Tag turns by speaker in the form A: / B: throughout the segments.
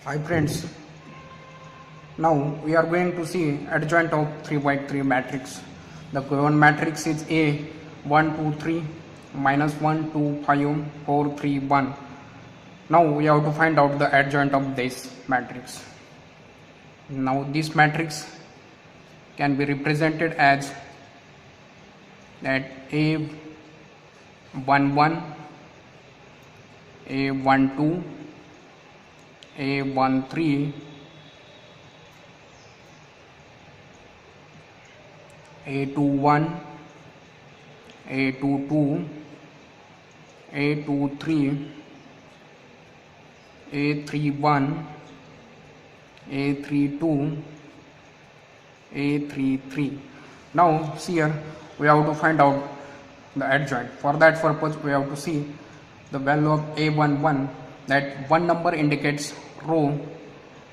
A: Hi friends, now we are going to see adjoint of 3 by 3 matrix. The given matrix is A 1 2 3 minus 1 2 5 4 3 1. Now we have to find out the adjoint of this matrix. Now this matrix can be represented as that A 1 1, A 1 2, A13, A21, A22, A23, A31, A32, A33. Now see here we have to find out the adjoint. For that purpose we have to see the value of A11, that one number indicates row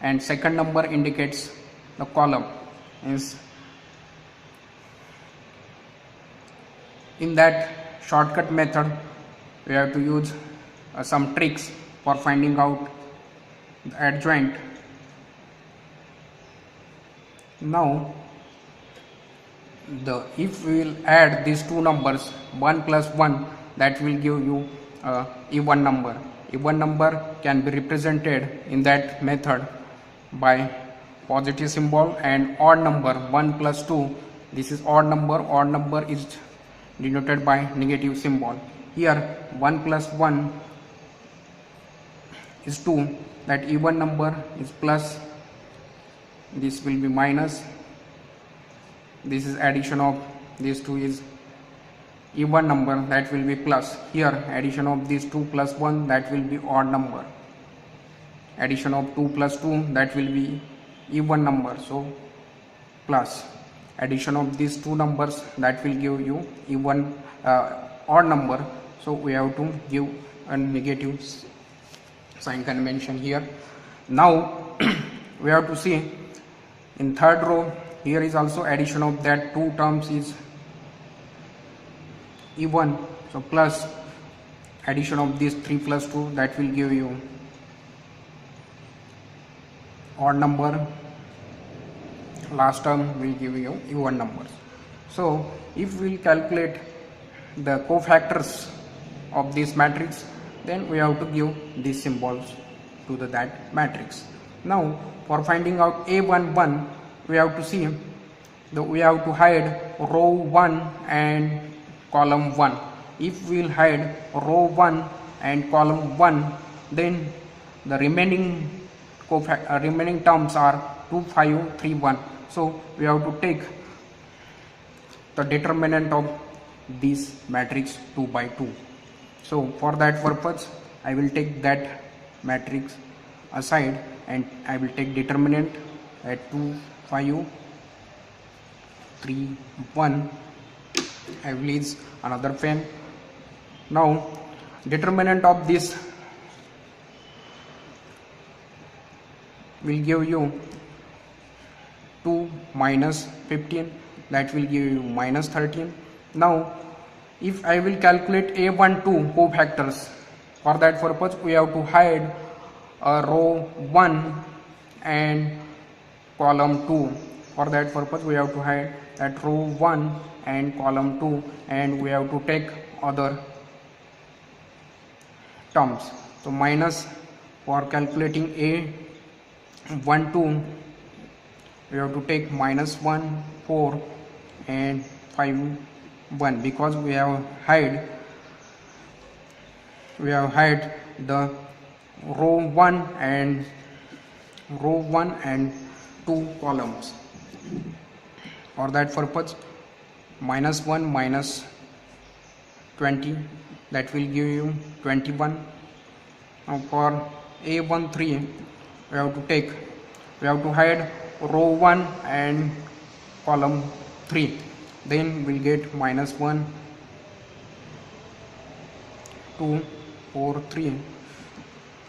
A: and second number indicates the column. Is in that shortcut method we have to use some tricks for finding out the adjoint. Now if we will add these two numbers 1 plus 1, that will give you even number. Even number can be represented in that method by positive symbol, and odd number 1 plus 2, this is odd number is denoted by negative symbol. Here 1 plus 1 is 2, that even number is plus, this will be minus, this is addition of these two is even number, that will be plus. Here addition of these 2 plus 1, that will be odd number. Addition of 2 plus 2, that will be even number, so plus. Addition of these two numbers, that will give you even odd number, so we have to give a negative sign convention here. Now we have to see in third row, here is also addition of that two terms is even, so plus addition of this 3 plus 2, that will give you odd number, last term will give you even numbers. So if we calculate the cofactors of this matrix, then we have to give these symbols to that matrix. Now for finding out A11, we have to see we have to hide row 1 and column 1. If we will hide row 1 and column 1, then the remaining terms are 2 5 3 1. So we have to take the determinant of this matrix 2 by 2. So for that purpose I will take that matrix aside and I will take determinant at 2 5 3 1. I will use another pen. Now determinant of this will give you 2 minus 15, that will give you minus 13. Now if I will calculate A12 cofactors, for that purpose we have to hide row 1 and column 2. For that purpose we have to hide that row 1 and column 2, and we have to take other terms. So minus, for calculating A12 we have to take minus 1 4 and 5 1, because we have hide the row 1 and 2 columns. For that purpose minus 1 minus 20, that will give you 21. Now for A13 we have to hide row 1 and column 3, then we'll get minus 1 2 4 3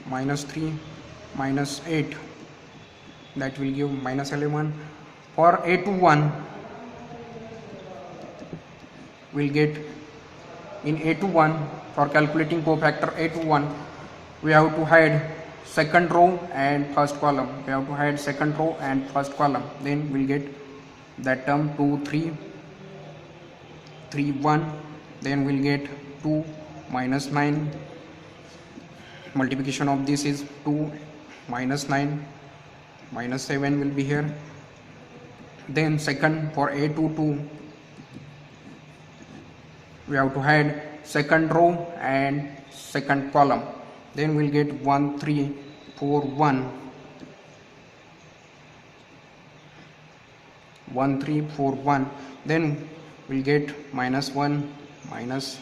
A: minus 3 minus 8, that will give minus 11. For A21 we'll get in A21, for calculating cofactor A21 we have to hide second row and first column. We have to hide second row and first column. Then we'll get that term 2 3 3 1. Then we'll get 2 minus 9. Multiplication of this is 2 minus 9 minus 7 will be here. Then second, for A22 we have to hide second row and second column. Then we'll get 1 3 4 1 1 3 4 1. Then we'll get minus 1 minus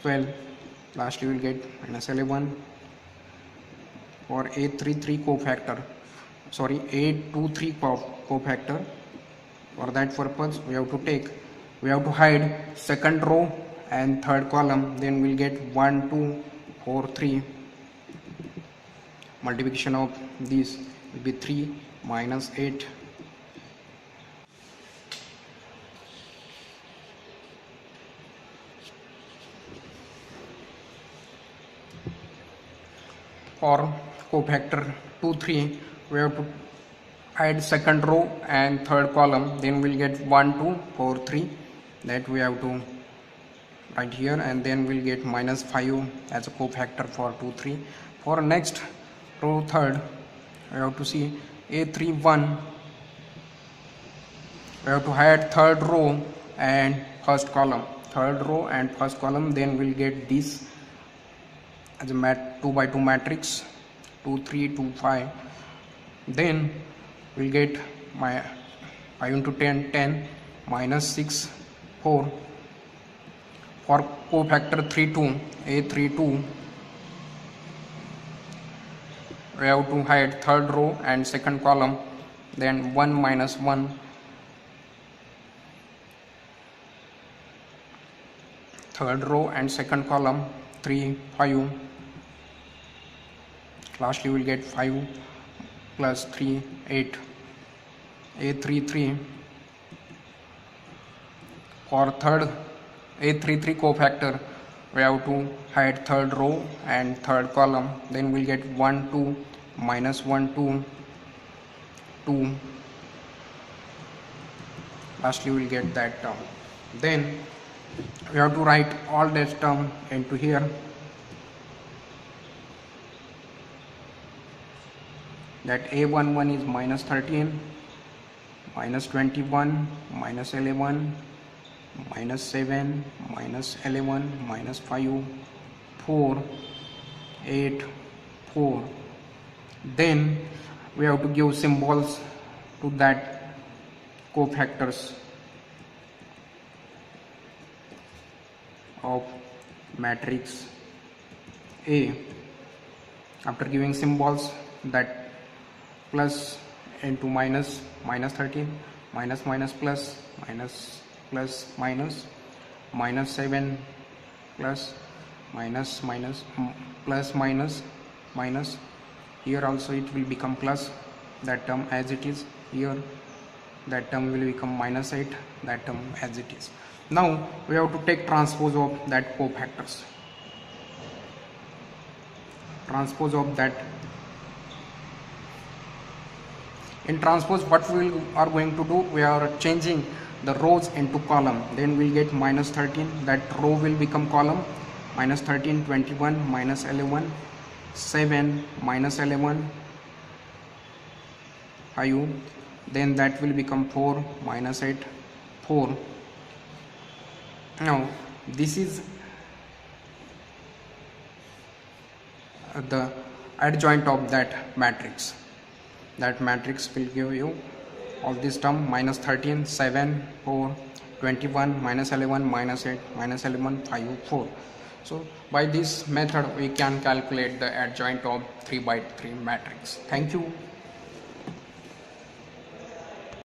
A: 12. Lastly we'll get minus 11. For A33 cofactor, sorry, A23 cofactor, for that purpose we have to hide second row and third column. Then we'll get 1 2 4 3. Multiplication of this will be 3 minus 8. For cofactor 2 3, we have to add second row and third column. Then we'll get 1 2 4 3, that we have to write here, and then we'll get minus 5 as a cofactor for 2 3. For next row third, we have to see A31. We have to hide third row and first column. Then we'll get this as a 2 by 2 matrix, 2 3 2 5. Then we'll get my 5 into 10 10 minus 6 4. For cofactor 3 2, A32, we have to hide third row and second column. Then 1 minus 1, third row and second column, 3 5. Lastly we'll get 5 plus 3 8. A33, for third A33 cofactor, we have to hide third row and third column. Then we'll get 1 2 minus 1 2 2. Lastly we'll get that term. Then we have to write all this term into here. That A11 is minus 13, minus 21, minus 11, minus 7, minus 11, minus 5, 4, 8, 4. Then we have to give symbols to that cofactors of matrix A. After giving symbols, that plus into minus, minus 13, minus minus plus, minus plus minus, minus 7 plus, minus minus plus minus minus. Here also it will become plus, that term as it is. Here that term will become minus 8, that term as it is. Now we have to take transpose of that cofactors. Transpose of that. In transpose, what we are going to do, we are changing the rows into column. Then we'll get minus 13, that row will become column, minus 13, 21, minus 11, 7, minus 11, 5. Then that will become 4, minus 8, 4. Now this is the adjoint of that matrix. That matrix will give you all this term: minus 13, 7, 4, 21, minus 11, minus 8, minus 11, 5, 4. So by this method we can calculate the adjoint of 3 by 3 matrix. Thank you.